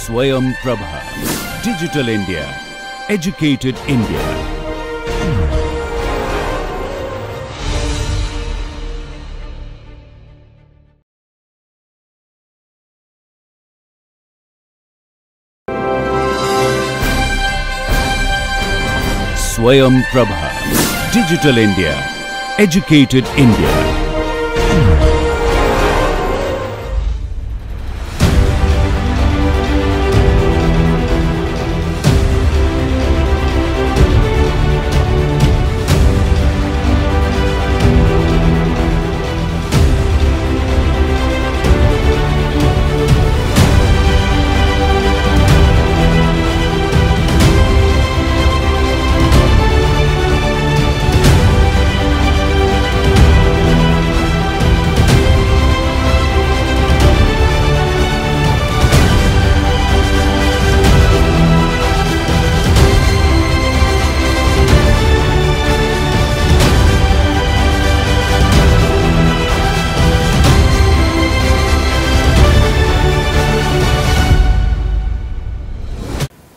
Swayam Prabha. Digital India. Educated India. Swayam Prabha. Digital India. Educated India.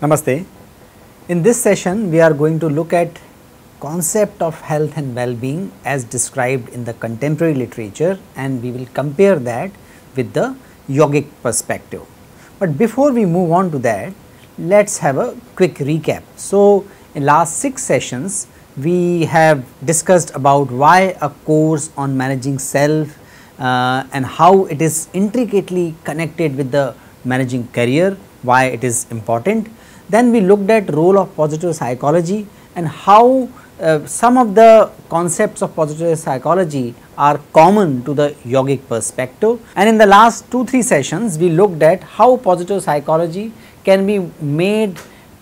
Namaste. In this session we are going to look at concept of health and well-being as described in the contemporary literature, and we will compare that with the yogic perspective. But before we move on to that, let us have a quick recap. So, in last 6 sessions we have discussed about why a course on managing self and how it is intricately connected with the managing career, why it is important. Then we looked at role of positive psychology and how some of the concepts of positive psychology are common to the yogic perspective. And in the last 2-3 sessions we looked at how positive psychology can be made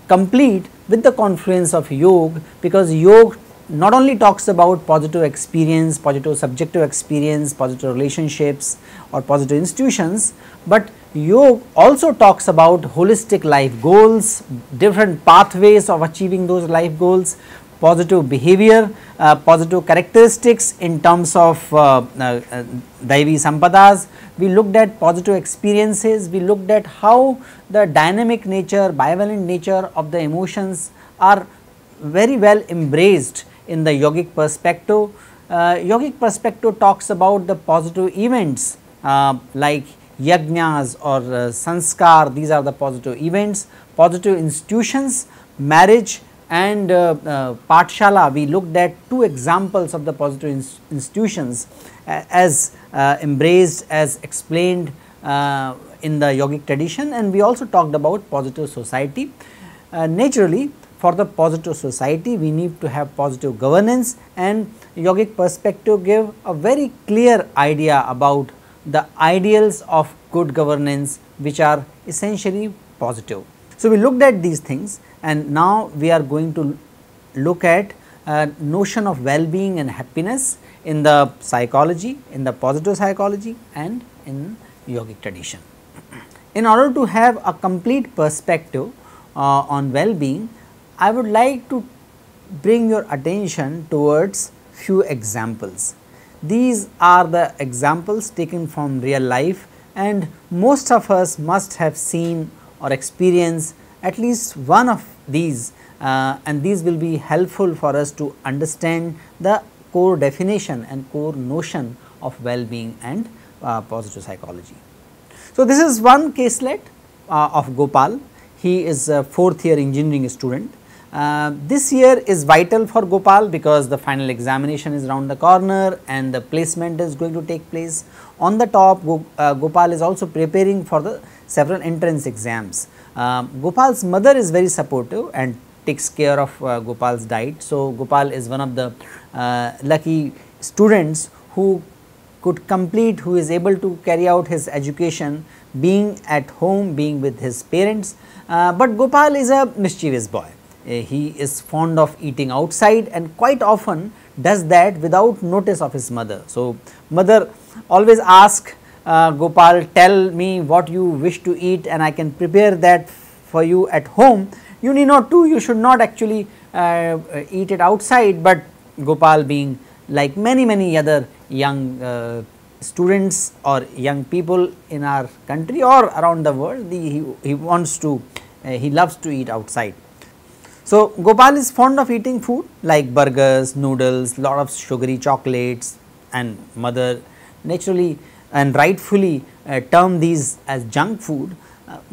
complete with the confluence of yoga, because yoga not only talks about positive experience, positive subjective experience, positive relationships or positive institutions, but yoga also talks about holistic life goals, different pathways of achieving those life goals, positive behavior, positive characteristics in terms of Daivi Sampadas. We looked at positive experiences, we looked at how the dynamic nature, bivalent nature of the emotions are very well embraced in the yogic perspective. Yogic perspective talks about the positive events like yajnas or sanskar, these are the positive events, positive institutions, marriage and pathshala. We looked at 2 examples of the positive institutions as embraced, as explained in the yogic tradition, and we also talked about positive society. Naturally, for the positive society we need to have positive governance, and yogic perspective give a very clear idea about the ideals of good governance, which are essentially positive. So, we looked at these things, and now we are going to look at notion of well-being and happiness in the psychology, in the positive psychology and in yogic tradition. In order to have a complete perspective on well-being, I would like to bring your attention towards few examples. These are the examples taken from real life, and most of us must have seen or experienced at least one of these, and these will be helpful for us to understand the core definition and core notion of well-being and positive psychology. So, this is one caselet of Gopal. He is a 4th year engineering student. This year is vital for Gopal because the final examination is around the corner and the placement is going to take place. On the top, Gopal is also preparing for the several entrance exams. Gopal's mother is very supportive and takes care of Gopal's diet. So, Gopal is one of the lucky students who could complete, who is able to carry out his education being at home, being with his parents. But Gopal is a mischievous boy. He is fond of eating outside and quite often does that without notice of his mother. So, mother always asks Gopal, tell me what you wish to eat and I can prepare that for you at home. You need not to, you should not actually eat it outside, but Gopal, being like many other young students or young people in our country or around the world, he wants to he loves to eat outside. So, Gopal is fond of eating food like burgers, noodles, lot of sugary chocolates, and mother naturally and rightfully term these as junk food.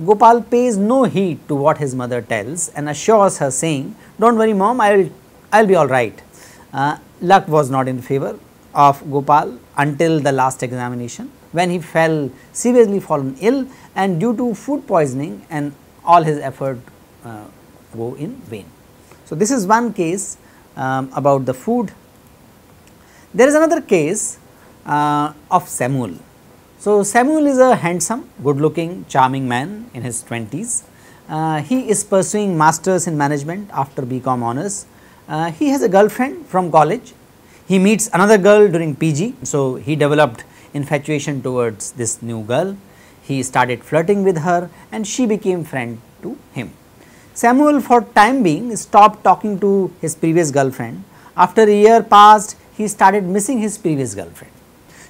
Gopal pays no heed to what his mother tells and assures her saying, "Don't worry mom, I'll be all right." Luck was not in favor of Gopal until the last examination, when he fell seriously fallen ill, and due to food poisoning, and all his effort go in vain. So, this is one case about the food. There is another case of Samuel. So, Samuel is a handsome, good looking, charming man in his 20s. He is pursuing masters in management after BCom honors. He has a girlfriend from college. He meets another girl during PG. So, he developed infatuation towards this new girl. He started flirting with her and she became friend to him. Samuel for time being stopped talking to his previous girlfriend. After a year passed, he started missing his previous girlfriend.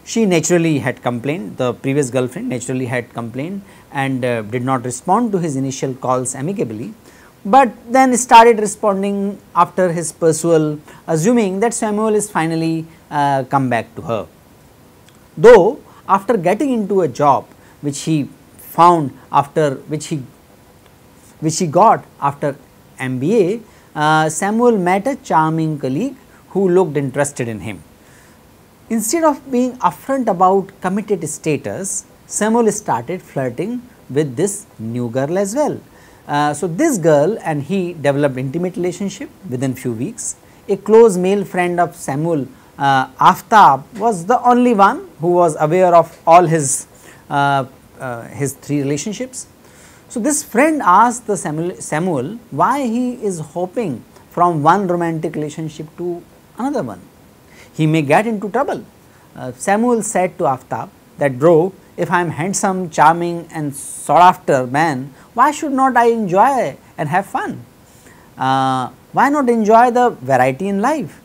She naturally had complained, the previous girlfriend naturally had complained and did not respond to his initial calls amicably, but then started responding after his pursuit, assuming that Samuel is finally come back to her. Though after getting into a job which he found after which he got after MBA, Samuel met a charming colleague who looked interested in him. Instead of being upfront about committed status, Samuel started flirting with this new girl as well. So, this girl and he developed intimate relationship within few weeks. A close male friend of Samuel, Aftab, was the only one who was aware of all his 3 relationships. So, this friend asked the Samuel why he is hopping from one romantic relationship to another one. He may get into trouble. Samuel said to Aftab that, "Bro, if I am handsome, charming and sought after man, why should not I enjoy and have fun? Why not enjoy the variety in life?"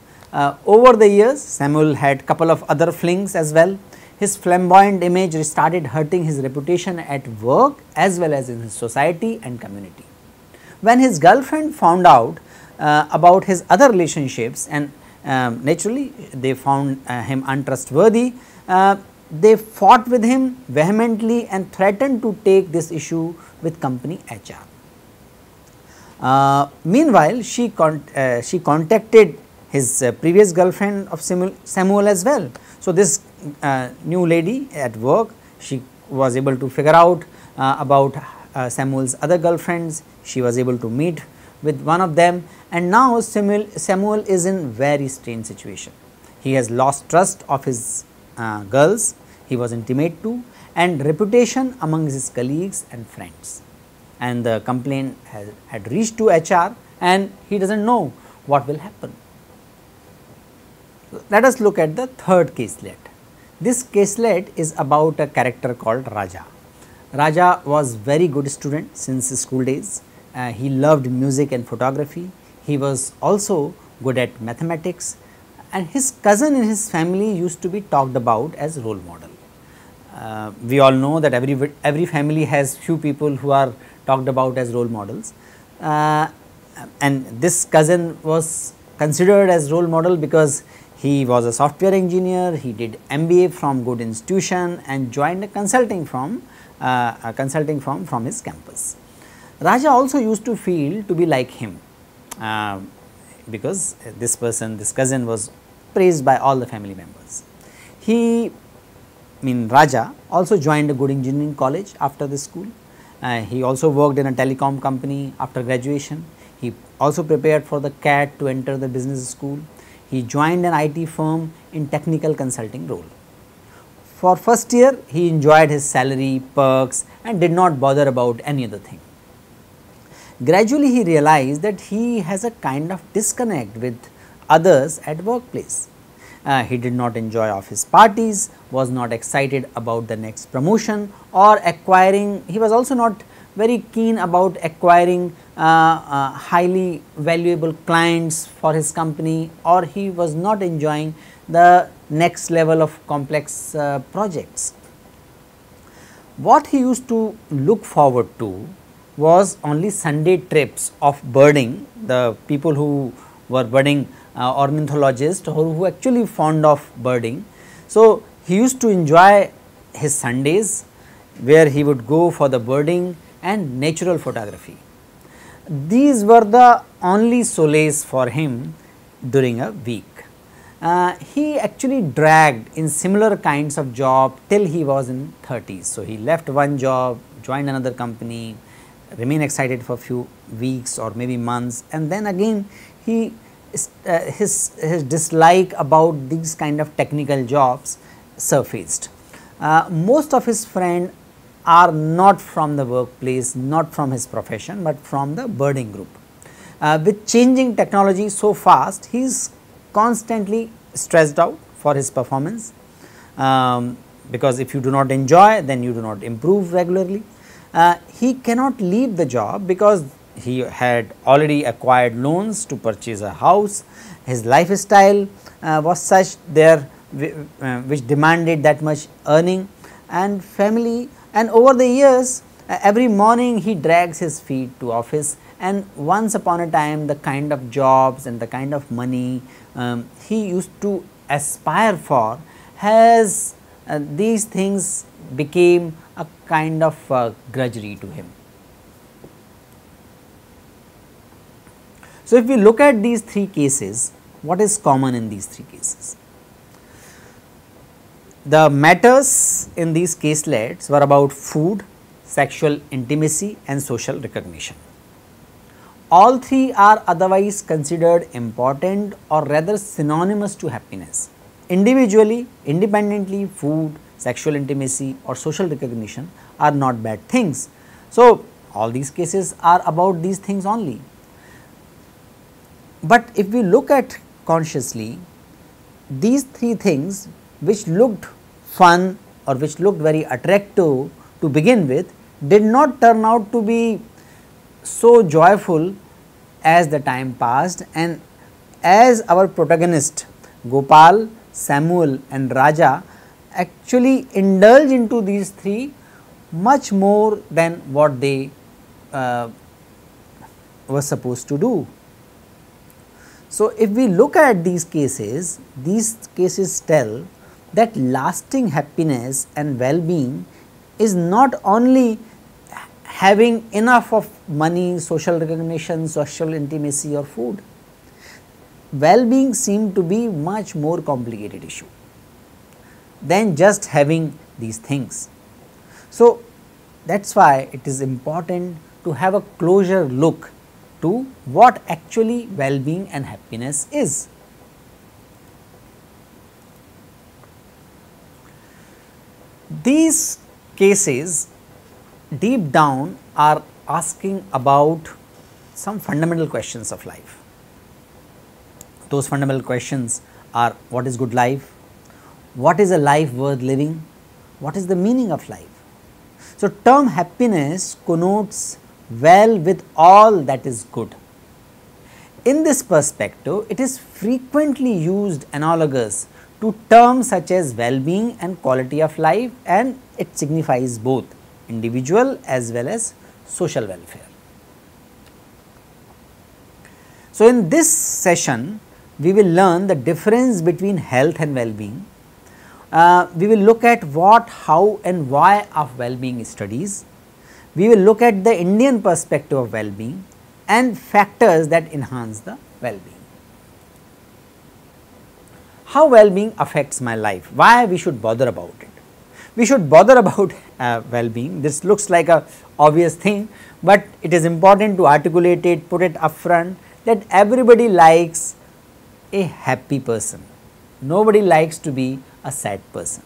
Over the years, Samuel had couple of other flings as well. His flamboyant image started hurting his reputation at work as well as in his society and community. When his girlfriend found out about his other relationships and naturally they found him untrustworthy, they fought with him vehemently and threatened to take this issue with company HR. Meanwhile, she contacted his previous girlfriend of Samuel as well. So, this new lady at work, she was able to figure out about Samuel's other girlfriends. She was able to meet with one of them, and now Samuel is in very strange situation. He has lost trust of his girls he was intimate to and reputation among his colleagues and friends, and the complaint had reached to HR and he does not know what will happen. Let us look at the third caselet. This caselet is about a character called Raja. Raja was very good student since his school days. He loved music and photography. He was also good at mathematics, and his cousin in his family used to be talked about as role model. We all know that every family has few people who are talked about as role models, and this cousin was considered as role model because he was a software engineer, he did MBA from good institution and joined a consulting firm from his campus. Raja also used to feel to be like him because this cousin was praised by all the family members. Raja also joined a good engineering college after the school. He also worked in a telecom company after graduation. He also prepared for the CAT to enter the business school. He joined an IT firm in technical consulting role. For first year, he enjoyed his salary, perks and did not bother about any other thing. Gradually, he realized that he has a kind of disconnect with others at workplace. He did not enjoy office parties, was not excited about the next promotion or acquiring. He was also not very keen about acquiring highly valuable clients for his company, or he was not enjoying the next level of complex projects. What he used to look forward to was only Sunday trips of birding, the people who were birding ornithologists who actually fond of birding. So, he used to enjoy his Sundays where he would go for the birding and natural photography. These were the only solace for him during a week. He actually dragged in similar kinds of job till he was in 30s. So, he left one job, joined another company, remain excited for a few weeks or maybe months, and then again he his dislike about these kind of technical jobs surfaced. Most of his friends are not from the workplace, not from his profession, but from the birding group. With changing technology so fast, he is constantly stressed out for his performance, because if you do not enjoy, then you do not improve regularly. He cannot leave the job because he had already acquired loans to purchase a house. His lifestyle was such there which demanded that much earning and family, and over the years every morning he drags his feet to office, and once upon a time the kind of jobs and the kind of money he used to aspire for has these things became a kind of grudgery to him. So, if we look at these three cases, what is common in these three cases? The matters in these caselets were about food, sexual intimacy and social recognition. All three are otherwise considered important or rather synonymous to happiness. Individually, independently, food, sexual intimacy or social recognition are not bad things. So, all these cases are about these things only. But if we look at consciously, these three things which looked fun or which looked very attractive to begin with did not turn out to be so joyful as the time passed, and as our protagonist Gopal, Samuel and Raja actually indulge into these three much more than what they were supposed to do. So, if we look at these cases tell that lasting happiness and well-being is not only having enough of money, social recognition, social intimacy or food. Well-being seemed to be much more complicated issue than just having these things. So, that is why it is important to have a closer look to what actually well-being and happiness is. These cases deep down are asking about some fundamental questions of life. Those fundamental questions are: what is good life? What is a life worth living? What is the meaning of life? So, term happiness connotes well with all that is good. In this perspective, it is frequently used analogous to terms such as well-being and quality of life, and it signifies both individual as well as social welfare. So, in this session we will learn the difference between health and well-being. We will look at what, how and why of well-being studies. We will look at the Indian perspective of well-being and factors that enhance the well-being. How well-being affects my life, why we should bother about it. We should bother about well-being. This looks like a obvious thing, but it is important to articulate it, put it upfront, that everybody likes a happy person. Nobody likes to be a sad person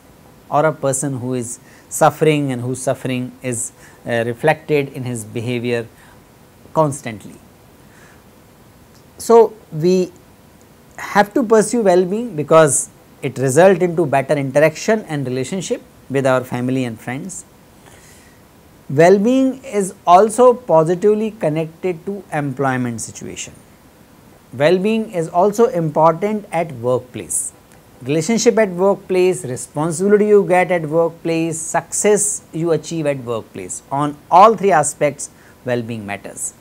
or a person who is suffering and whose suffering is reflected in his behavior constantly. So, we have to pursue well-being because it results into better interaction and relationship with our family and friends. Well-being is also positively connected to employment situation. Well-being is also important at workplace. relationship at workplace, responsibility you get at workplace, success you achieve at workplace. On all three aspects, well-being matters.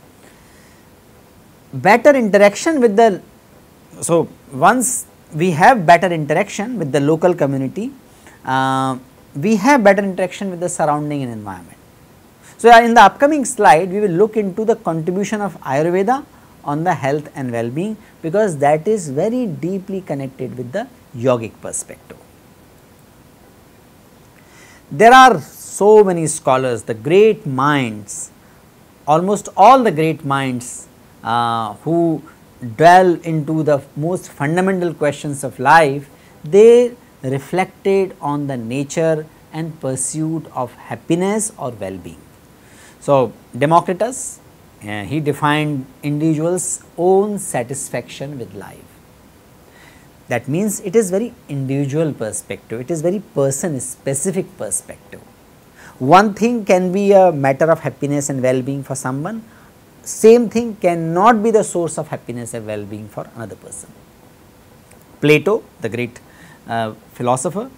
Better interaction with the, so once we have better interaction with the local community, we have better interaction with the surrounding environment. So, in the upcoming slide, we will look into the contribution of Ayurveda on the health and well-being, because that is very deeply connected with the yogic perspective. There are so many scholars, the great minds, almost all the great minds who delve into the most fundamental questions of life, they reflected on the nature and pursuit of happiness or well-being. So, Democritus, he defined individual's own satisfaction with life. That means it is very individual perspective, it is very person specific perspective. One thing can be a matter of happiness and well-being for someone, same thing cannot be the source of happiness and well-being for another person. Plato, the great philosopher,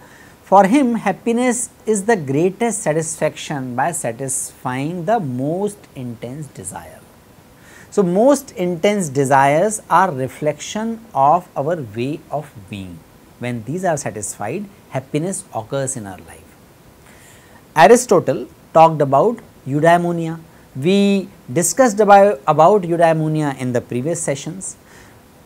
for him happiness is the greatest satisfaction by satisfying the most intense desire. So, most intense desires are reflection of our way of being. When these are satisfied, happiness occurs in our life. Aristotle talked about eudaimonia. We discussed about eudaimonia in the previous sessions.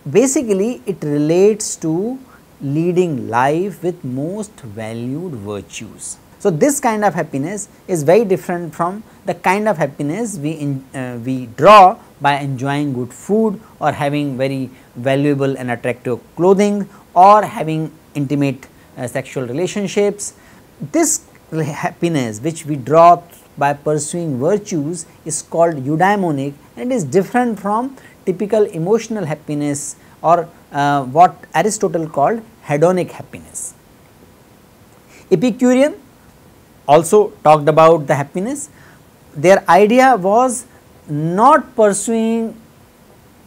Basically, it relates to leading life with most valued virtues. So, this kind of happiness is very different from the kind of happiness we draw by enjoying good food or having very valuable and attractive clothing or having intimate sexual relationships. This happiness which we draw by pursuing virtues is called eudaimonic, and it is different from typical emotional happiness or what Aristotle called hedonic happiness. Epicurean also talked about the happiness. Their idea was not pursuing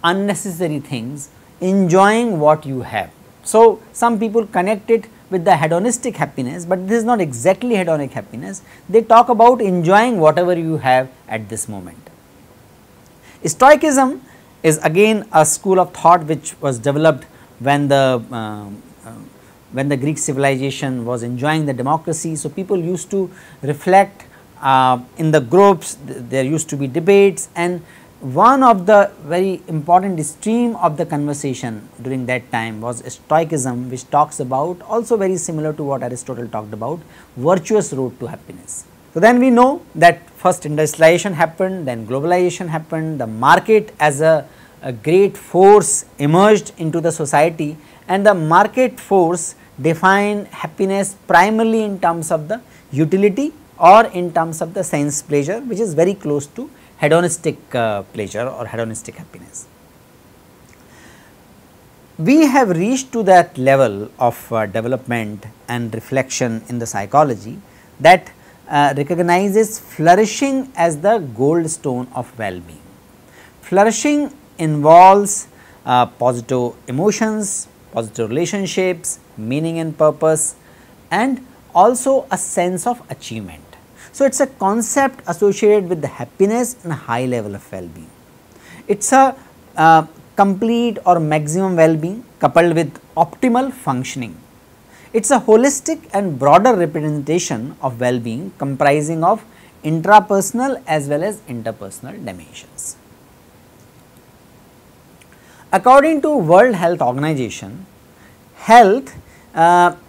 unnecessary things, enjoying what you have. So, some people connect it with the hedonistic happiness, but this is not exactly hedonic happiness. They talk about enjoying whatever you have at this moment. Stoicism is again a school of thought which was developed when the Greek civilization was enjoying the democracy. So, people used to reflect in the groups, there used to be debates, and one of the very important stream of the conversation during that time was Stoicism, which talks about, also very similar to what Aristotle talked about, virtuous road to happiness. So, then we know that first industrialization happened, then globalization happened, the market as a great force emerged into the society, and the market force defined happiness primarily in terms of the utility or in terms of the sense pleasure, which is very close to hedonistic pleasure or hedonistic happiness. We have reached to that level of development and reflection in the psychology that recognizes flourishing as the gold stone of well-being. Flourishing involves positive emotions, positive relationships, meaning and purpose, and also a sense of achievement. So, it is a concept associated with the happiness and high level of well-being. It is a complete or maximum well-being coupled with optimal functioning. It is a holistic and broader representation of well-being comprising of intrapersonal as well as interpersonal dimensions. According to World Health Organization, health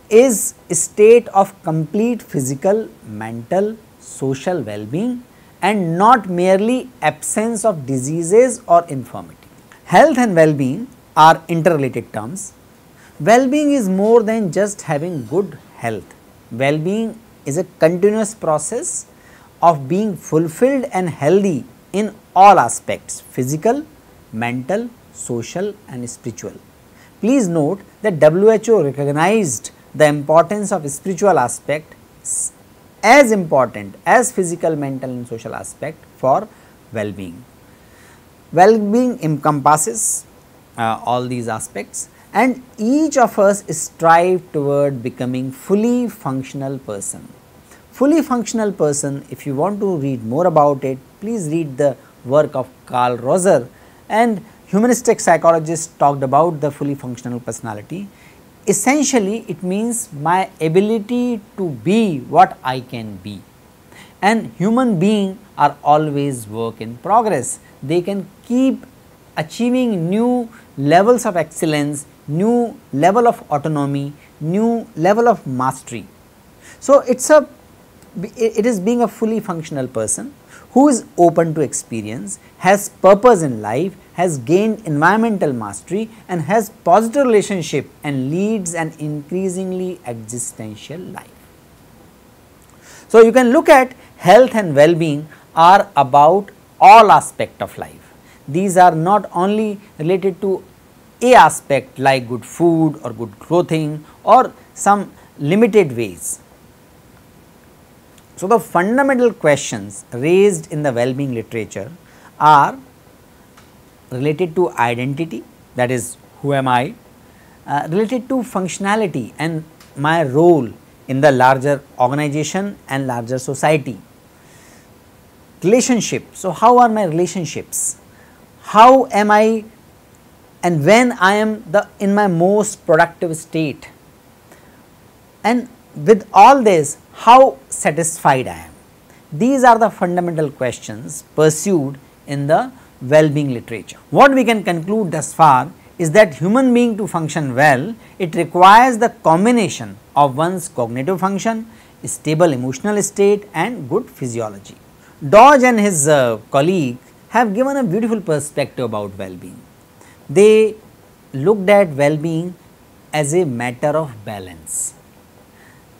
is a state of complete physical, mental, social well-being and not merely absence of diseases or infirmity. Health and well-being are interrelated terms. Well-being is more than just having good health. Well-being is a continuous process of being fulfilled and healthy in all aspects: physical, mental, social and spiritual. Please note that WHO recognized the importance of spiritual aspect as important as physical, mental and social aspect for well-being. Well-being encompasses all these aspects. and each of us strive toward becoming fully functional person. Fully functional person, if you want to read more about it, please read the work of Carl Rogers, and humanistic psychologists talked about the fully functional personality. Essentially, it means my ability to be what I can be, and human beings are always work in progress. They can keep achieving new levels of excellence, new level of autonomy, new level of mastery. So, it is being a fully functional person who is open to experience, has purpose in life, has gained environmental mastery, and has positive relationship and leads an increasingly existential life. So, you can look at health and well-being are about all aspect of life. These are not only related to a aspect like good food or good clothing or some limited ways. So, the fundamental questions raised in the well-being literature are related to identity, that is who am I, related to functionality and my role in the larger organization and larger society. Relationship, so how are my relationships, how am I and when I am in my most productive state, and with all this how satisfied I am. These are the fundamental questions pursued in the well-being literature. What we can conclude thus far is that human being to function well, it requires the combination of one's cognitive function, stable emotional state and good physiology. Dodge and his colleague have given a beautiful perspective about well-being. They looked at well-being as a matter of balance.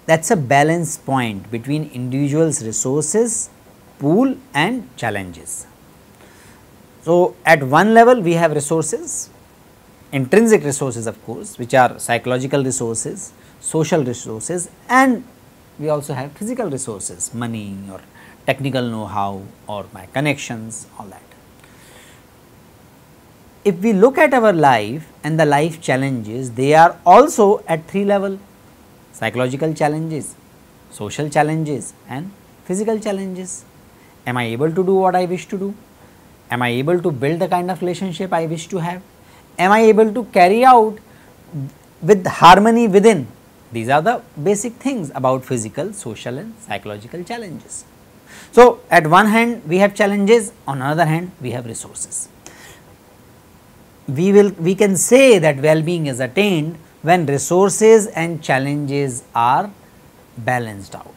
That is a balance point between individuals' resources, pool and challenges. So, at one level we have resources, intrinsic resources of course, which are psychological resources, social resources, and we also have physical resources, money or technical know-how or my connections, all that. If we look at our life and the life challenges, they are also at three levels: psychological challenges, social challenges and physical challenges. Am I able to do what I wish to do? Am I able to build the kind of relationship I wish to have? Am I able to carry out with harmony within? These are the basic things about physical, social and psychological challenges. So, at one hand we have challenges, on another hand we have resources. We can say that well-being is attained when resources and challenges are balanced out.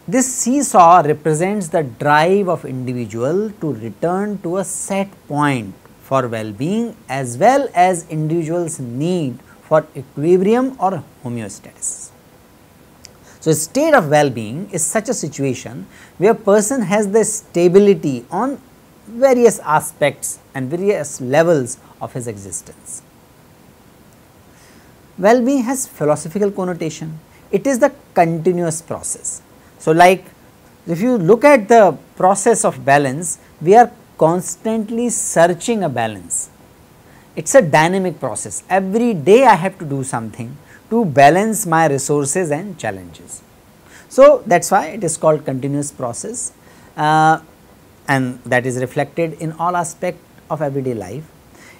This seesaw represents the drive of individual to return to a set point for well-being as well as individual's need for equilibrium or homeostasis. So, a state of well-being is such a situation where a person has the stability on various aspects and various levels of his existence. Well-being has philosophical connotation. It is the continuous process. So, like if you look at the process of balance, we are constantly searching a balance. It is a dynamic process. Every day I have to do something to balance my resources and challenges. So, that is why it is called continuous process, and that is reflected in all aspects of everyday life.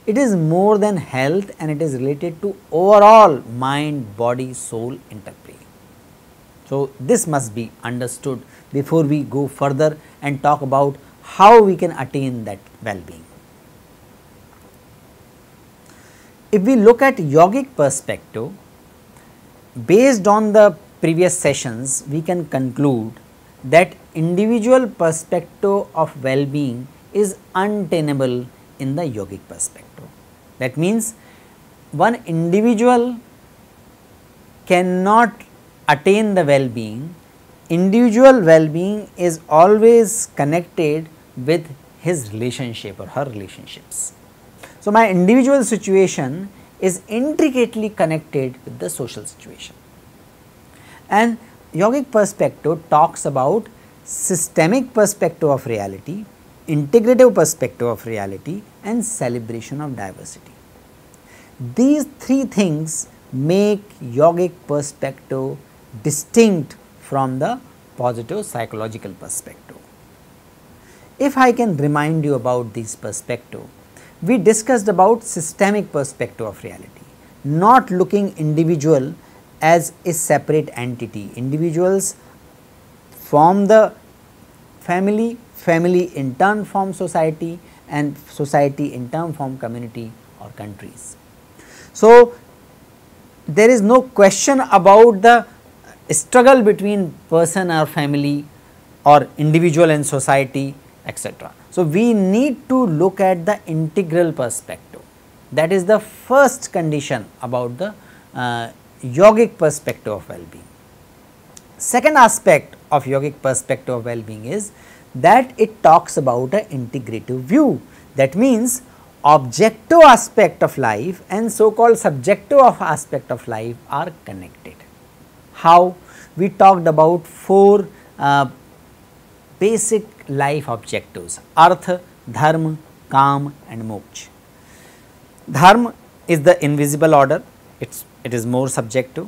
It is more than health and it is related to overall mind, body, soul interplay. So, this must be understood before we go further and talk about how we can attain that well-being. If we look at yogic perspective, based on the previous sessions, we can conclude that individual perspective of well-being is untenable in the yogic perspective. That means, one individual cannot attain the well-being. Individual well-being is always connected with his relationship or her relationships. So, my individual situation is intricately connected with the social situation, and yogic perspective talks about systemic perspective of reality, integrative perspective of reality and celebration of diversity. These three things make yogic perspective distinct from the positive psychological perspective. If I can remind you about this perspective, we discussed about systemic perspective of reality, not looking individual as a separate entity. Individuals form the family, family in turn form society, and society in turn form community or countries. So, there is no question about the struggle between person or family or individual and society, etc. So, we need to look at the integral perspective. That is the first condition about the yogic perspective of well-being. Second aspect of yogic perspective of well-being is that it talks about an integrative view. That means objective aspect of life and so called subjective aspect of life are connected. How? We talked about four basic life objectives: artha, dharma, kam and moksha. Dharma is the invisible order, it is more subjective.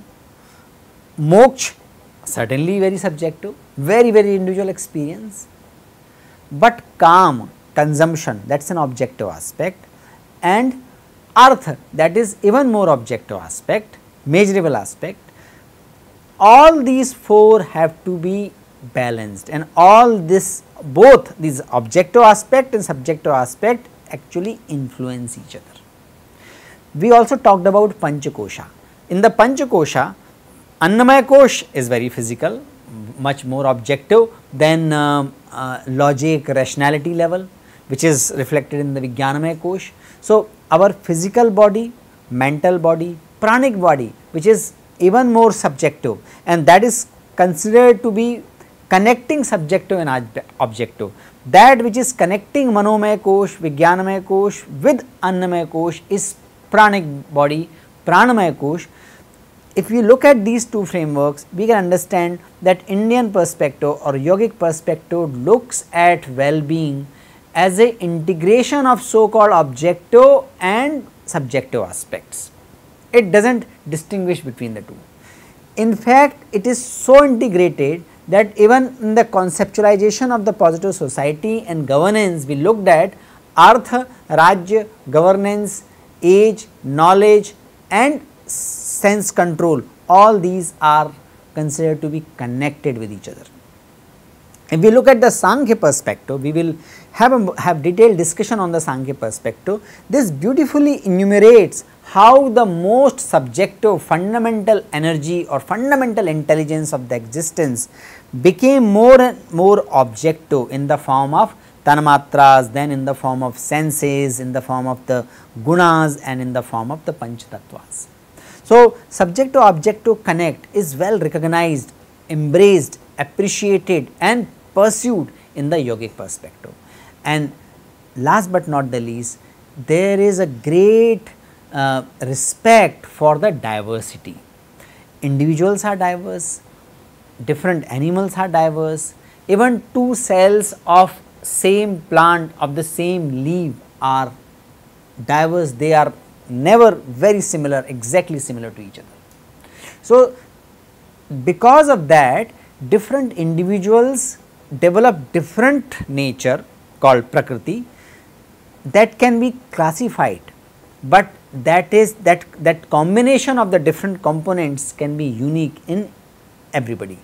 Moksha certainly very subjective, very individual experience, but kam, consumption, that is an objective aspect, and artha, that is even more objective aspect, measurable aspect. All these four have to be balanced, and all this, both these objective aspect and subjective aspect actually influence each other. We also talked about Panchakosha. In the Panchakosha, Annamaya Kosh is very physical, much more objective than logic, rationality level, which is reflected in the Vijnanamaya Kosh. So, our physical body, mental body, pranic body, which is even more subjective, and that is considered to be connecting subjective and objective. That which is connecting Manomaya Kosh, Vijnanamaya Kosh with Annamaya Kosh is pranic body, Pranamaya Kosh. If we look at these two frameworks, we can understand that Indian perspective or yogic perspective looks at well-being as a integration of so called objective and subjective aspects. It does not distinguish between the two. In fact, it is so integrated that even in the conceptualization of the positive society and governance, we looked at artha, rajya, governance, age, knowledge and sense control. All these are considered to be connected with each other. If we look at the Sankhya perspective, we will have detailed discussion on the Sankhya perspective. This beautifully enumerates how the most subjective fundamental energy or fundamental intelligence of the existence became more and more objective in the form of Tanamatras, then in the form of senses, in the form of the gunas and in the form of the Panchatattvas. So, subjective objective connect is well recognized, embraced, appreciated and pursued in the yogic perspective. And last but not the least, there is a great respect for the diversity. Individuals are diverse, different animals are diverse, even two cells of same plant of the same leaf are diverse, they are never very similar, exactly similar to each other. So, because of that, different individuals develop different nature called Prakriti that can be classified, but that combination of the different components can be unique in everybody.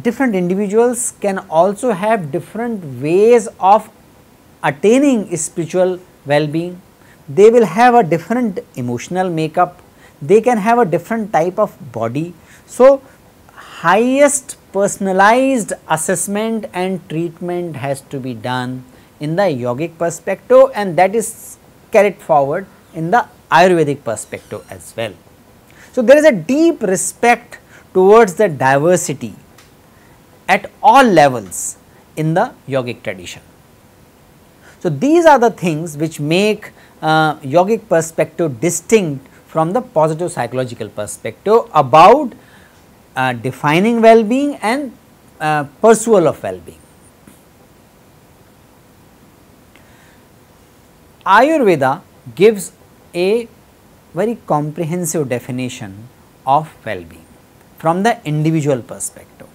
Different individuals can also have different ways of attaining spiritual well-being. They will have a different emotional makeup, they can have a different type of body. So, highest personalized assessment and treatment has to be done in the yogic perspective, and that is carried forward in the Ayurvedic perspective as well. So, there is a deep respect towards the diversity at all levels in the yogic tradition. So, these are the things which make yogic perspective distinct from the positive psychological perspective about defining well-being and pursuit of well-being. Ayurveda gives a very comprehensive definition of well-being from the individual perspective.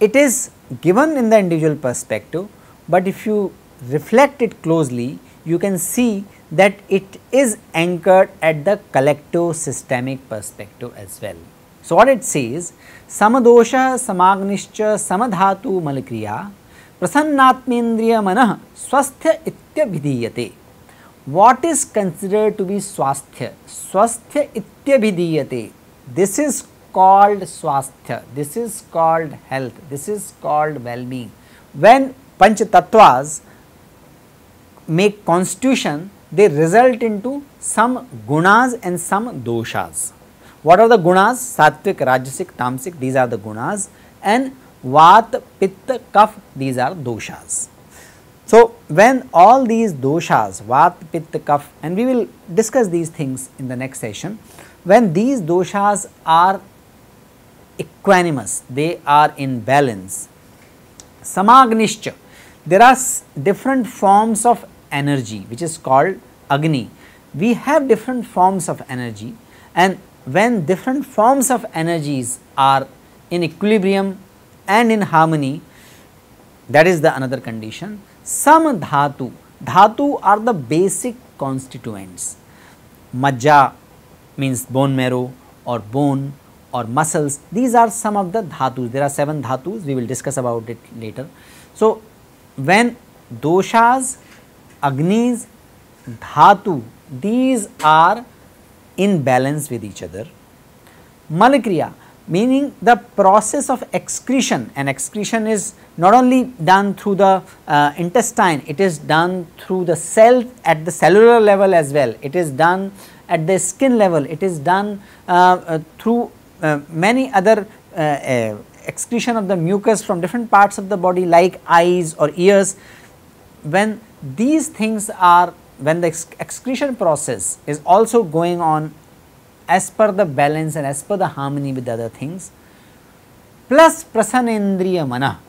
It is given in the individual perspective, but if you reflect it closely, you can see that it is anchored at the collective systemic perspective as well. So, what it says, samadosha samagnischa samadhatu malakriya prasannatmendriya manah swasthya ityabhidiyate. What is considered to be swasthya? Swasthya ityabhidiyate. This is called swasthya, this is called health, this is called well-being. When Panch Tattvas make constitution, they result into some gunas and some doshas. What are the gunas? Sattvic, Rajasic, Tamasic, these are the gunas, and Vat, Pitta, Kapha, these are doshas. So, when all these doshas, Vat, Pitta, Kapha, and we will discuss these things in the next session, when these doshas are equanimous, they are in balance. Samagnischa, there are different forms of energy which is called Agni. We have different forms of energy, and when different forms of energies are in equilibrium and in harmony, that is the another condition. Some dhatu, dhatu are the basic constituents. Majja means bone marrow or bone or muscles, these are some of the dhatus. There are 7 dhatus, we will discuss about it later. So, when doshas, agnis, dhatu, these are in balance with each other. Malakriya, meaning the process of excretion, and excretion is not only done through the intestine, it is done through the cell at the cellular level as well, it is done at the skin level, it is done through many other excretion of the mucus from different parts of the body like eyes or ears. When these things are, when the excretion process is also going on as per the balance and as per the harmony with the other things, plus prasanendriya mana,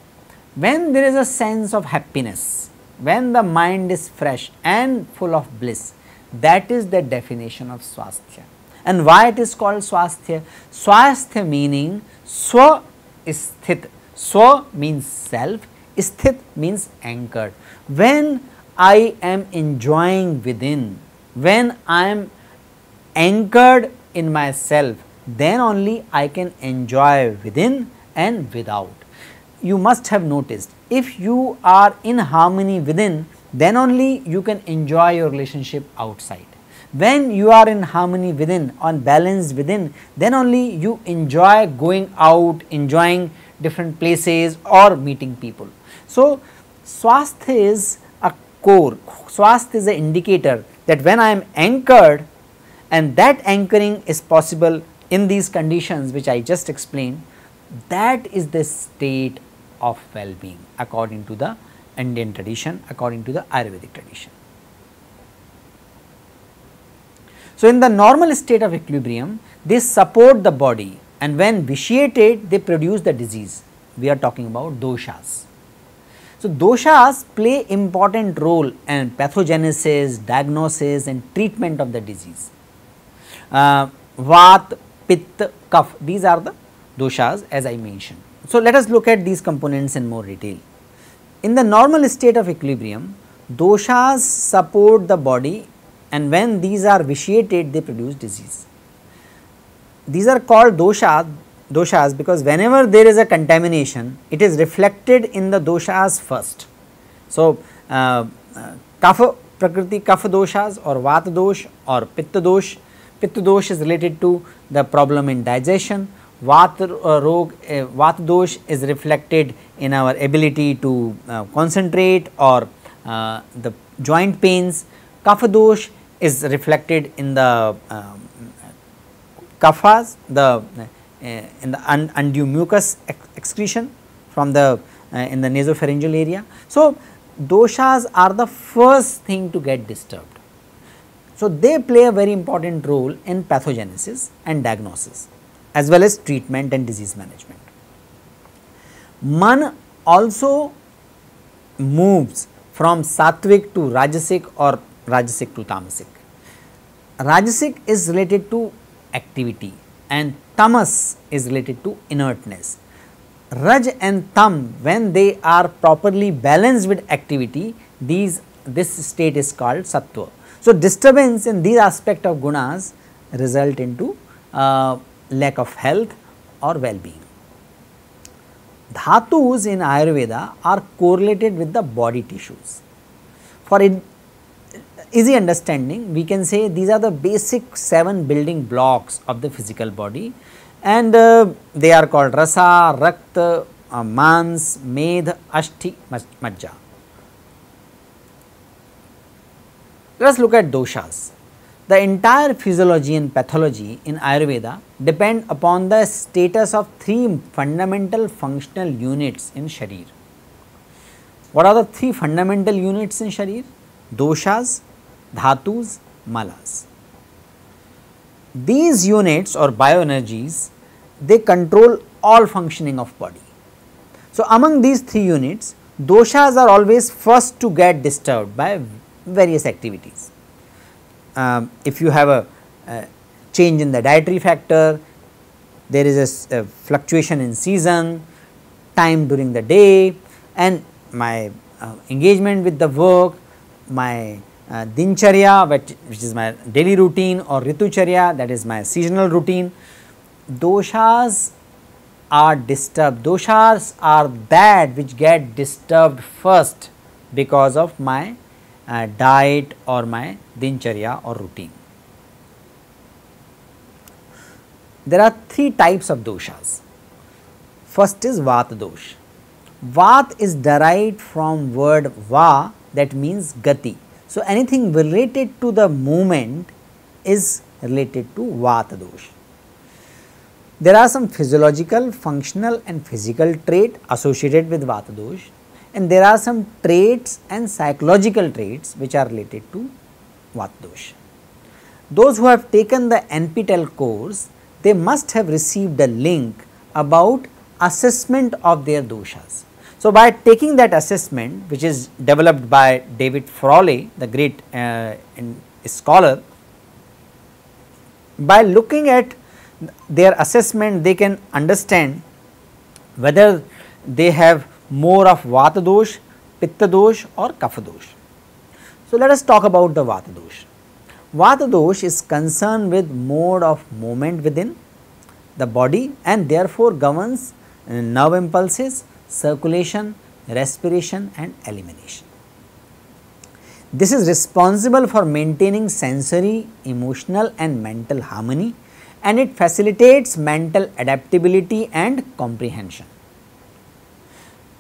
when there is a sense of happiness, when the mind is fresh and full of bliss, that is the definition of swasthya. And why it is called swasthya? Swasthya meaning swa is sthit, swa means self, sthit means anchored. When I am enjoying within, when I am anchored in myself, then only I can enjoy within and without. You must have noticed, if you are in harmony within, then only you can enjoy your relationship outside. When you are in harmony within, on balance within, then only you enjoy going out, enjoying different places or meeting people. So, swasthya is a core, swasthya is an indicator that when I am anchored, and that anchoring is possible in these conditions which I just explained, that is the state of well-being according to the Indian tradition, according to the Ayurvedic tradition. So, in the normal state of equilibrium, they support the body, and when vitiated, they produce the disease. We are talking about doshas. So, doshas play important role in pathogenesis, diagnosis and treatment of the disease. Vat, Pitta, Kapha, these are the doshas as I mentioned. So, let us look at these components in more detail. In the normal state of equilibrium, doshas support the body, and when these are vitiated, they produce disease. These are called doshas because whenever there is a contamination, it is reflected in the doshas first. So, kapha prakriti kapha doshas or vata dosh or pitta dosh. Pitta dosh is related to the problem in digestion. Vata dosh is reflected in our ability to concentrate or the joint pains. Kapha dosh is reflected in the kaphas, in the undue mucus excretion from the in the nasopharyngeal area. So, doshas are the first thing to get disturbed. So, they play a very important role in pathogenesis and diagnosis as well as treatment and disease management. Man also moves from sattvic to rajasic or rajasic to tamasic. Rajasic is related to activity and tamas is related to inertness. Raj and tam, when they are properly balanced with activity, this state is called sattva. So, disturbance in these aspect of gunas result into lack of health or well-being. Dhatus in Ayurveda are correlated with the body tissues. For easy understanding, we can say these are the basic 7 building blocks of the physical body, and they are called rasa, rakta, mans, medh, ashti, majja. Let us look at doshas. The entire physiology and pathology in Ayurveda depend upon the status of 3 fundamental functional units in Sharir. What are the 3 fundamental units in Sharir? Doshas, dhatus, malas. These units or bioenergies, they control all functioning of body. So, among these 3 units, doshas are always first to get disturbed by various activities. If you have a change in the dietary factor, there is a fluctuation in season, time during the day, and my engagement with the work, my dincharya, which is my daily routine, or ritucharya, that is my seasonal routine, doshas are disturbed. Doshas are that which get disturbed first because of my diet or my dincharya or routine. There are 3 types of doshas. First is vata dosh. Vat is derived from word va, that means gati. So, anything related to the movement is related to vata dosh. There are some physiological, functional and physical trait associated with vata dosh, and there are some traits and psychological traits which are related to vata dosh. Those who have taken the NPTEL course, they must have received a link about assessment of their doshas. So, by taking that assessment, which is developed by David Frawley, the great scholar, by looking at their assessment, they can understand whether they have more of vata dosh, pitta dosh or kapha dosh. So, let us talk about the vata dosh. Vata dosh is concerned with mode of movement within the body and therefore governs nerve impulses, circulation, respiration and elimination. This is responsible for maintaining sensory, emotional and mental harmony, and it facilitates mental adaptability and comprehension.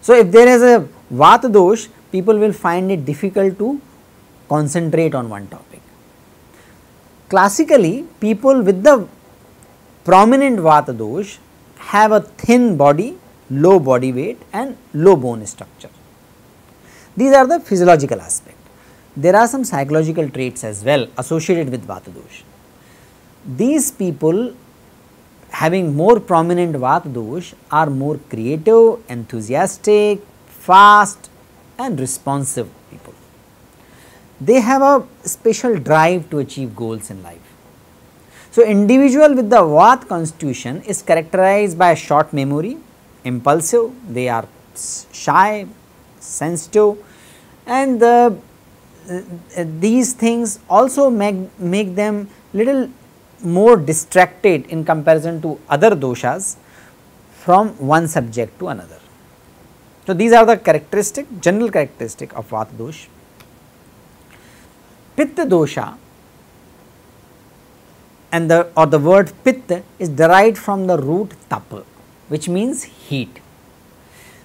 So, if there is a vata dosh, people will find it difficult to concentrate on one topic. Classically, people with the prominent vata dosh have a thin body, low body weight and low bone structure. These are the physiological aspect. There are some psychological traits as well associated with vata dosh. These people having more prominent vata dosh are more creative, enthusiastic, fast and responsive people. They have a special drive to achieve goals in life. So, individual with the vata constitution is characterized by short memory, impulsive, they are shy, sensitive, and these things also make them little more distracted in comparison to other doshas from one subject to another. So, these are the general characteristic of vata dosh. Pitta dosha and the word pitta is derived from the root tapa, which means heat.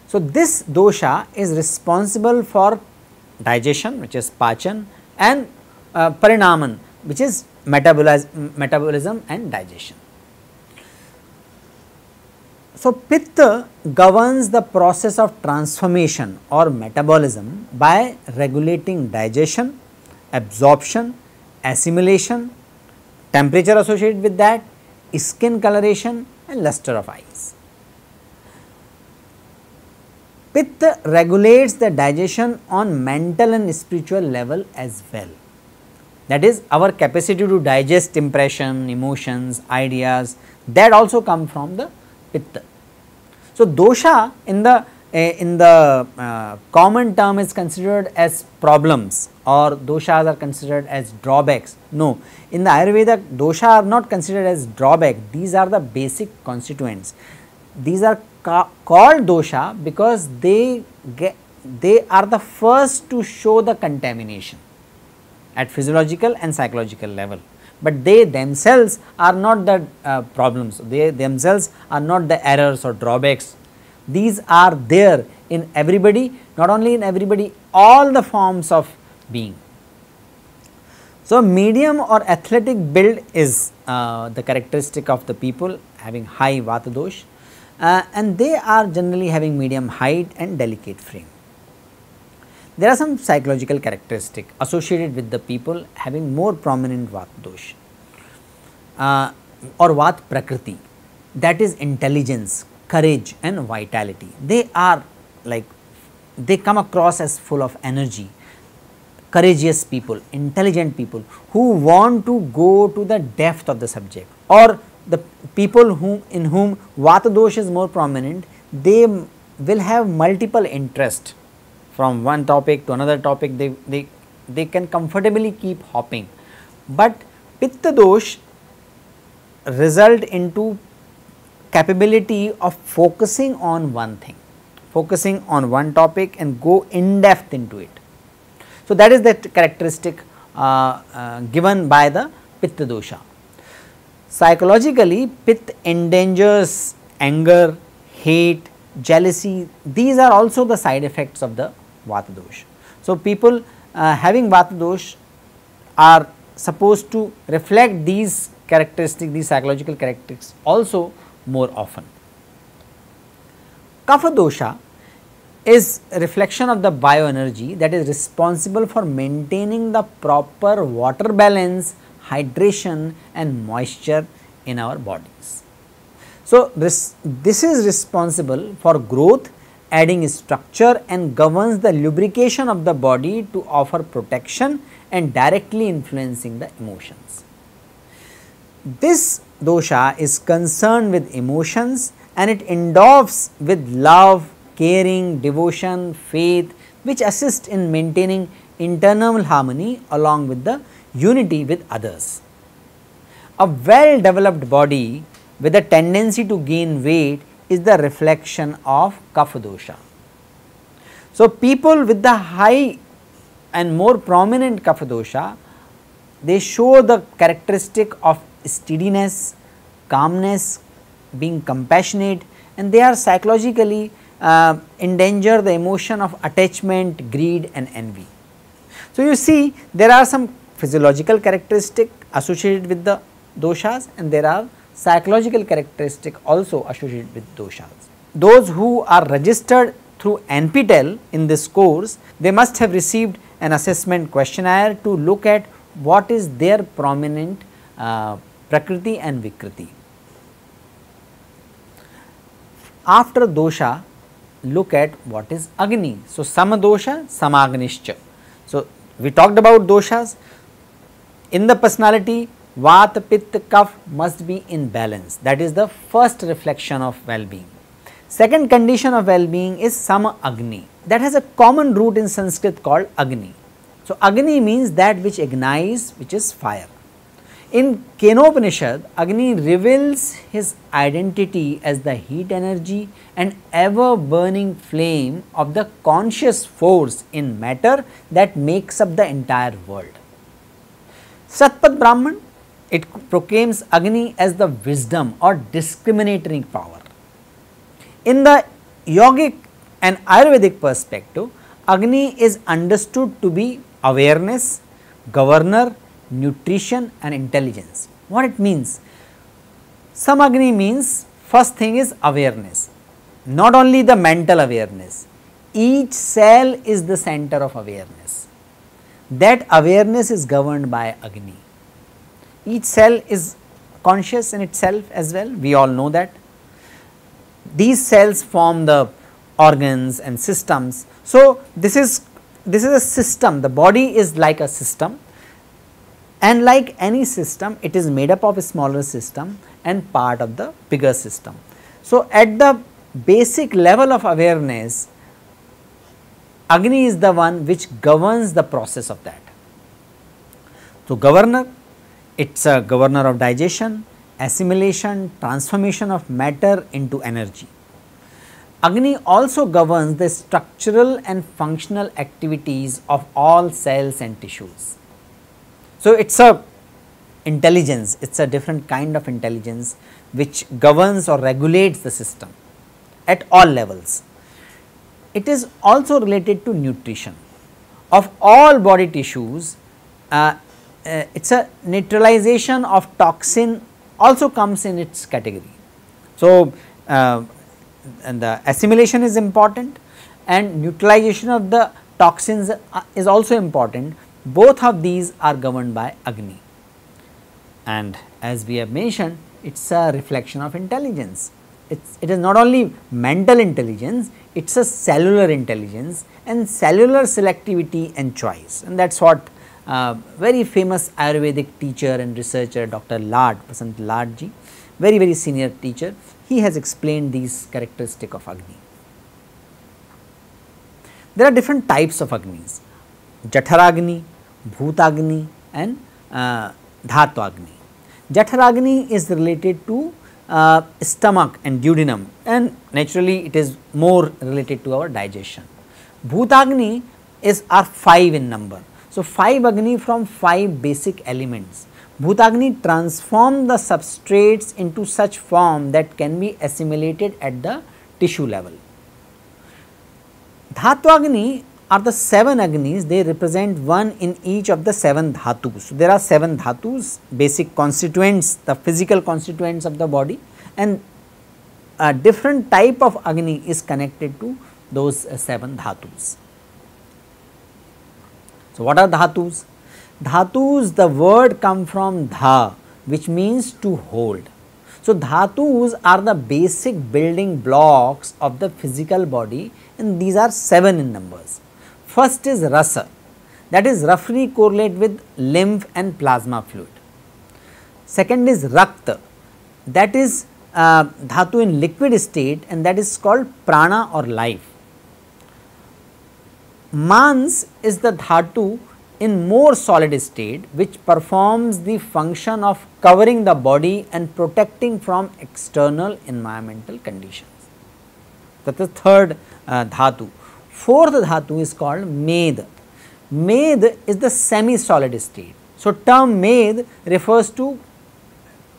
So, this dosha is responsible for digestion, which is pachan, and parinaman, which is metabolism and digestion. So, pitta governs the process of transformation or metabolism by regulating digestion, absorption, assimilation, temperature associated with that, skin coloration and luster of eyes. Pitta regulates the digestion on mental and spiritual level as well. that is our capacity to digest impression, emotions, ideas, that also come from the pitta. So, dosha in the common term is considered as problems, or doshas are considered as drawbacks. No, in the Ayurveda, dosha are not considered as drawback, these are the basic constituents. These are called dosha because they are the first to show the contamination at physiological and psychological level, but they themselves are not the problems, they themselves are not the errors or drawbacks. These are there in everybody, not only in everybody, all the forms of being. So, medium or athletic build is the characteristic of the people having high vata dosh, and they are generally having medium height and delicate frame. There are some psychological characteristics associated with the people having more prominent vata dosh or vata prakriti, that is intelligence, courage and vitality. They are like, they come across as full of energy, courageous people, intelligent people who want to go to the depth of the subject, or the people in whom vata dosh is more prominent, they will have multiple interest from one topic to another topic, they can comfortably keep hopping. But pitta dosh result into capability of focusing on one thing, focusing on one topic and go in depth into it. So, that is the characteristic given by the pitta dosha. Psychologically, pitta endangers anger, hate, jealousy, these are also the side effects of the vata dosh. So, people having vata dosh are supposed to reflect these characteristics, these psychological characteristics also more often. Kapha dosha is a reflection of the bioenergy that is responsible for maintaining the proper water balance, hydration and moisture in our bodies. So, this is responsible for growth, adding structure and governs the lubrication of the body to offer protection and directly influencing the emotions. This dosha is concerned with emotions and it endows with love, caring, devotion, faith, which assist in maintaining internal harmony along with the unity with others. A well developed body with a tendency to gain weight is the reflection of kapha dosha. So, people with the high and more prominent kapha dosha, they show the characteristic of steadiness, calmness, being compassionate, and they are psychologically endanger the emotion of attachment, greed and envy. So, you see there are some physiological characteristics associated with the doshas and there are psychological characteristics also associated with doshas. Those who are registered through NPTEL in this course, they must have received an assessment questionnaire to look at what is their prominent prakriti and vikriti. After dosha, look at what is Agni. So, sama dosha, samagnischa. So, we talked about doshas. In the personality, vata, pitta, kapha must be in balance. That is the first reflection of well-being. Second condition of well-being is sama Agni. That has a common root in Sanskrit called Agni. So, Agni means that which ignites, which is fire. In Kenopanishad, Agni reveals his identity as the heat energy and ever burning flame of the conscious force in matter that makes up the entire world. Satpat Brahman, it proclaims Agni as the wisdom or discriminating power. In the yogic and Ayurvedic perspective, Agni is understood to be awareness, governor, nutrition and intelligence. What it means? Samagni means first thing is awareness, not only the mental awareness, each cell is the center of awareness. That awareness is governed by Agni. Each cell is conscious in itself as well, we all know that. These cells form the organs and systems. So, this is a system, the body is like a system. and like any system, it is made up of a smaller system and part of the bigger system. So, at the basic level of awareness, Agni is the one which governs the process of that. So, governor, it is a governor of digestion, assimilation, transformation of matter into energy. Agni also governs the structural and functional activities of all cells and tissues. So, it is a intelligence, it is a different kind of intelligence which governs or regulates the system at all levels. It is also related to nutrition of all body tissues. It is a neutralization of toxin also comes in its category. So, and the assimilation is important and neutralization of the toxins is also important. Both of these are governed by Agni, and as we have mentioned, it is a reflection of intelligence. It is not only mental intelligence, it is a cellular intelligence and cellular selectivity and choice, and that is what very famous Ayurvedic teacher and researcher Dr. Lad, Basant Lad ji, very senior teacher, he has explained these characteristics of Agni. There are different types of Agnis: Jatharagni, Bhutagni and Dhatwagni. Jatharagni is related to stomach and duodenum, and naturally it is more related to our digestion. Bhutagni are 5 in number. So, 5 Agni from 5 basic elements. Bhutagni transform the substrates into such form that can be assimilated at the tissue level. Dhatwagni are the 7 Agnis, they represent one in each of the 7 dhatus. So, there are 7 dhatus, basic constituents, the physical constituents of the body, and a different type of Agni is connected to those 7 dhatus. So, what are dhatus? Dhatus, the word come from dha, which means to hold. So, dhatus are the basic building blocks of the physical body, and these are 7 in numbers. First is rasa, that is roughly correlate with lymph and plasma fluid. Second is rakta, that is dhatu in liquid state, and that is called prana or life. Mans is the dhatu in more solid state, which performs the function of covering the body and protecting from external environmental conditions. That is third dhatu. Fourth dhatu is called med. Med is the semi solid state. So, term med refers to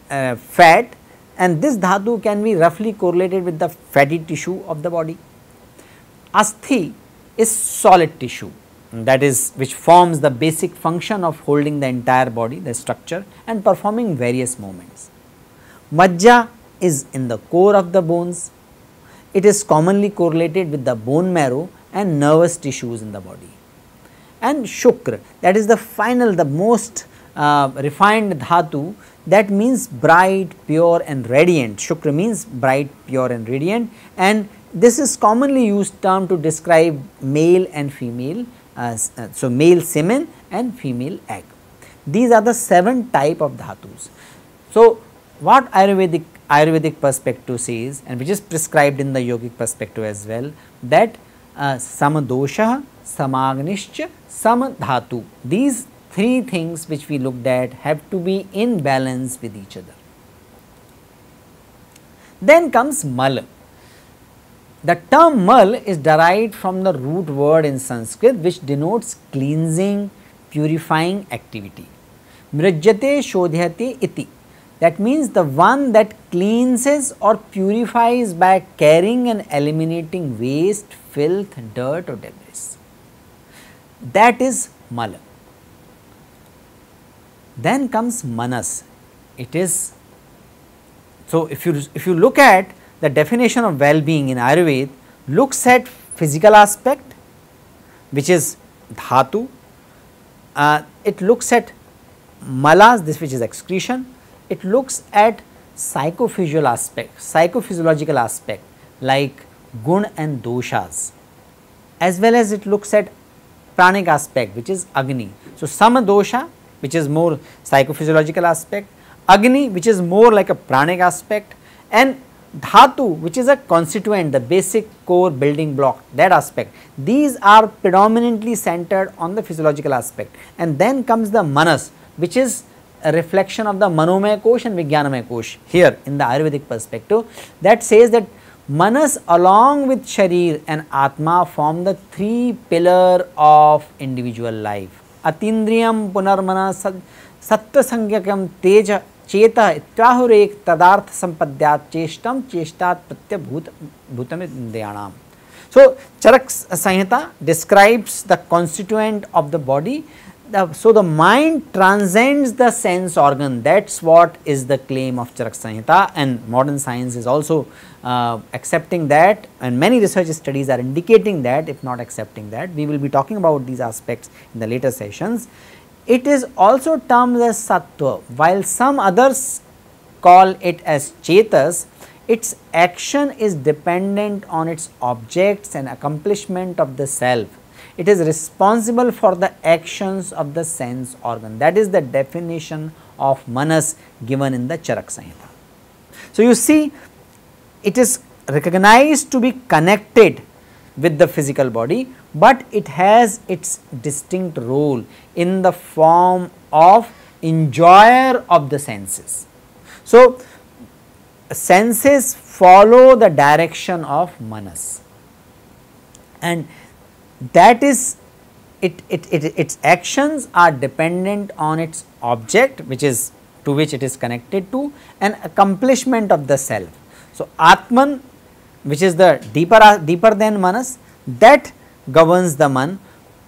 fat, and this dhatu can be roughly correlated with the fatty tissue of the body. Asthi is solid tissue, that is which forms the basic function of holding the entire body, the structure, and performing various movements. Majja is in the core of the bones. It is commonly correlated with the bone marrow and nervous tissues in the body. And Shukra, that is the final, the most refined dhatu, that means bright, pure and radiant. Shukra means bright, pure and radiant, and this is commonly used term to describe male and female, so male semen and female egg. These are the 7 type of dhatus. So, what Ayurvedic perspective says, and which is prescribed in the yogic perspective as well, that samadosha, samagnischa, samadhatu, these 3 things which we looked at have to be in balance with each other. Then comes mal. The term mal is derived from the root word in Sanskrit which denotes cleansing, purifying activity. Mrajyate shodhyate iti, that means the one that cleanses or purifies by carrying and eliminating waste, filth, dirt or debris. That is mala. Then comes manas. It is, so if you look at the definition of well-being in Ayurveda, looks at physical aspect, which is dhatu, it looks at malas, this which is excretion, it looks at psychophysiological aspect like gun and doshas, as well as it looks at pranic aspect which is agni. So, sama dosha which is more psychophysiological aspect, Agni, which is more like a pranic aspect, and Dhatu, which is a constituent, the basic core building block, that aspect. These are predominantly centered on the physiological aspect, and then comes the Manas, which is a reflection of the Manomaya Kosh and Vijnanamaya Kosh here in the Ayurvedic perspective, that says that Manas along with Sharir and Atma form the three pillar of individual life. Atindriyam punarmana sattva sangyakam teja cheta ityahurek tadartha sampadyat cheshtam cheshtat pratyabhut bhutam indriyanam. So, Charak Samhita describes the constituent of the body. So, the mind transcends the sense organ, that is what is the claim of Charak Samhita, and modern science is also accepting that, and many research studies are indicating that, if not accepting that. We will be talking about these aspects in the later sessions. It is also termed as Sattva, while some others call it as Chetas. Its action is dependent on its objects and accomplishment of the self. It is responsible for the actions of the sense organ. That is the definition of Manas given in the Charak Samhita. So, you see, it is recognized to be connected with the physical body, but it has its distinct role in the form of enjoyer of the senses. So, senses follow the direction of Manas, and that is its actions are dependent on its object, which is to which it is connected to, and accomplishment of the self. So, Atman, which is the deeper than Manas, that governs the Man,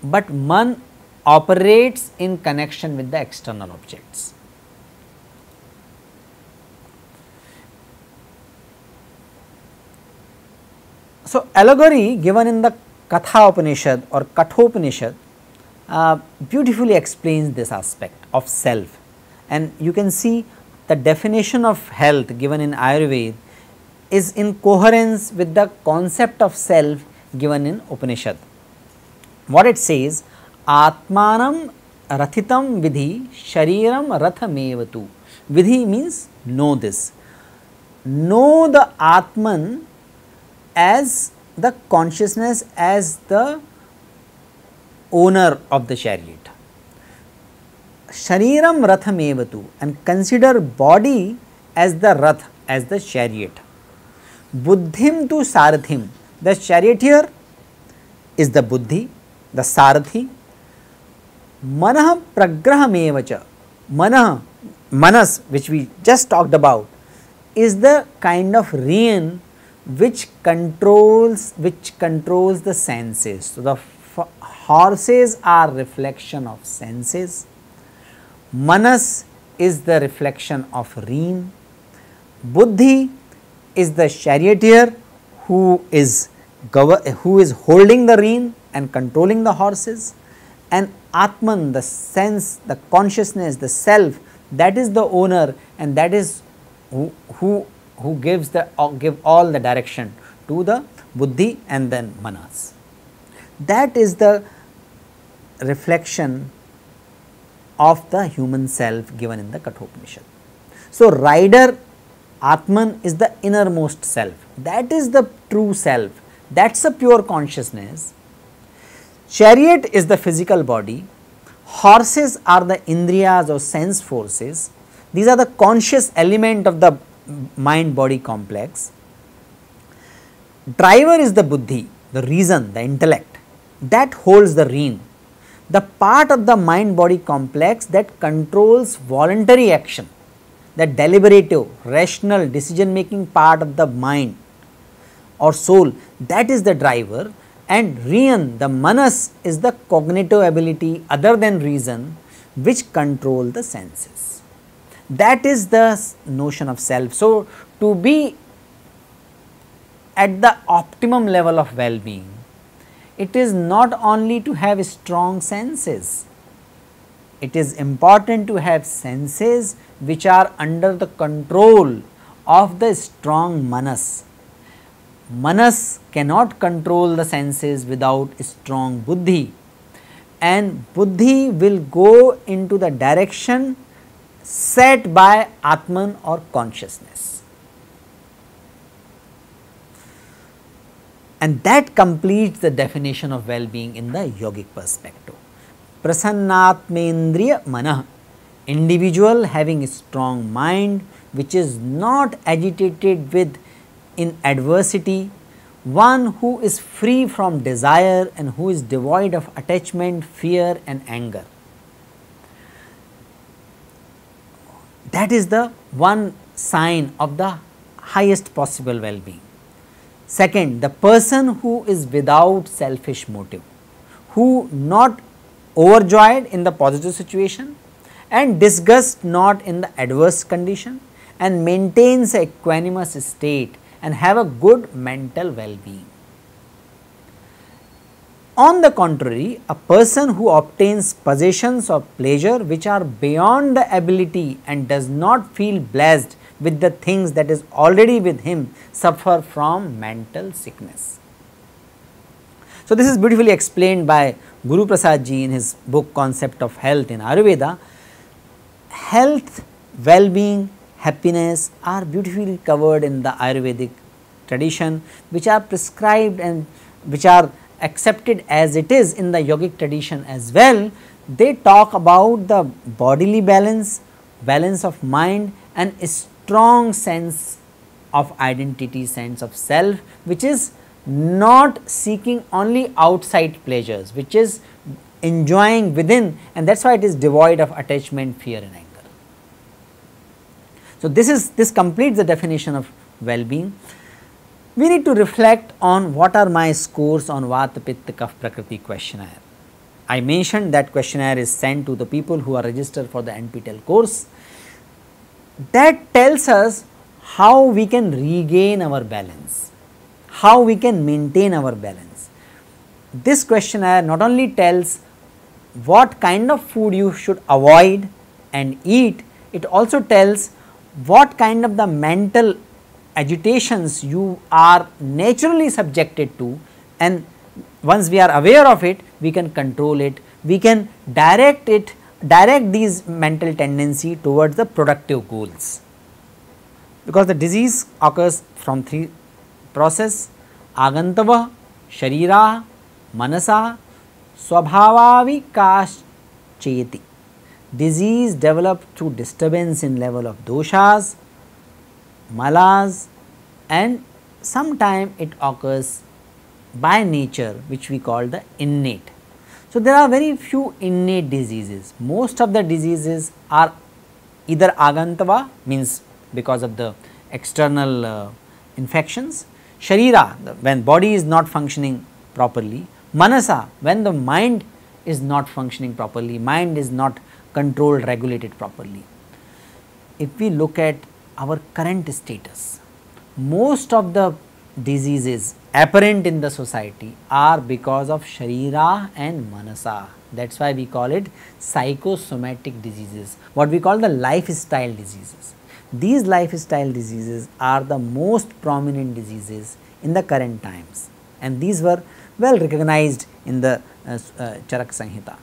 but Man operates in connection with the external objects. So, allegory given in the Katha Upanishad or Kathopanishad beautifully explains this aspect of self, and you can see the definition of health given in Ayurveda is in coherence with the concept of self given in Upanishad. What it says, Atmanam rathitam vidhi shariram rathamevatu. Vidhi means know this. Know the Atman as the consciousness, as the owner of the chariot. Shariram rathamevatu, and consider body as the rath, as the chariot. Buddhim tu sarathim, the charioteer is the buddhi, the sarathi. Manah pragrahamevacha, manas, which we just talked about, is the kind of rein which controls the senses. So, the horses are reflection of senses, Manas is the reflection of rein, Buddhi is the charioteer who is holding the rein and controlling the horses, and Atman, the sense, the consciousness, the self, that is the owner, and that is who give all the direction to the Buddhi and then Manas. That is the reflection of the human self given in the Kathopanishad. So, rider Atman is the innermost self, that is the true self, that is a pure consciousness. Chariot is the physical body, horses are the indriyas or sense forces, these are the conscious element of the mind body complex. Driver is the buddhi, the reason, the intellect, that holds the rein, the part of the mind body complex that controls voluntary action, the deliberative, rational, decision making part of the mind or soul, that is the driver, and rein, the manas, is the cognitive ability other than reason which control the senses. That is the notion of self. So, to be at the optimum level of well-being, it is not only to have strong senses, it is important to have senses which are under the control of the strong manas. Manas cannot control the senses without strong buddhi, and buddhi will go into the direction set by Atman or consciousness. And that completes the definition of well-being in the yogic perspective. Prasannatmendriya manah, individual having a strong mind which is not agitated with in adversity, one who is free from desire and who is devoid of attachment, fear and anger. That is the one sign of the highest possible well-being. Second, the person who is without selfish motive, who not overjoyed in the positive situation and disgust not in the adverse condition, and maintains a equanimous state and have a good mental well-being. On the contrary, a person who obtains possessions of pleasure which are beyond the ability and does not feel blessed with the things that is already with him suffer from mental sickness. So, this is beautifully explained by Guru Prasad ji in his book Concept of Health in Ayurveda. Health, well-being, happiness are beautifully covered in the Ayurvedic tradition, which are prescribed and which are accepted as it is in the yogic tradition as well. They talk about the bodily balance, balance of mind and a strong sense of identity, sense of self, which is not seeking only outside pleasures, which is enjoying within, and that is why it is devoid of attachment, fear and anger. So, this completes the definition of well-being. We need to reflect on what are my scores on Vata Pitta Kapha Prakriti questionnaire. I mentioned that questionnaire is sent to the people who are registered for the NPTEL course. That tells us how we can regain our balance, how we can maintain our balance. This questionnaire not only tells what kind of food you should avoid and eat, it also tells what kind of the mental agitations you are naturally subjected to, and once we are aware of it, we can control it, we can direct these mental tendency towards the productive goals. Because the disease occurs from three process: agantava, sharira, manasa, swabhavavikashcheti. Disease developed through disturbance in level of doshas, malas, and sometime it occurs by nature, which we call the innate. So, there are very few innate diseases. Most of the diseases are either agantava, means because of the external infections, sharira, when body is not functioning properly, manasa, when the mind is not functioning properly, mind is not controlled, regulated properly. If we look at our current status, most of the diseases apparent in the society are because of sharira and manasa. That is why we call it psychosomatic diseases, what we call the lifestyle diseases. These lifestyle diseases are the most prominent diseases in the current times, and these were well recognized in the Charak Samhita.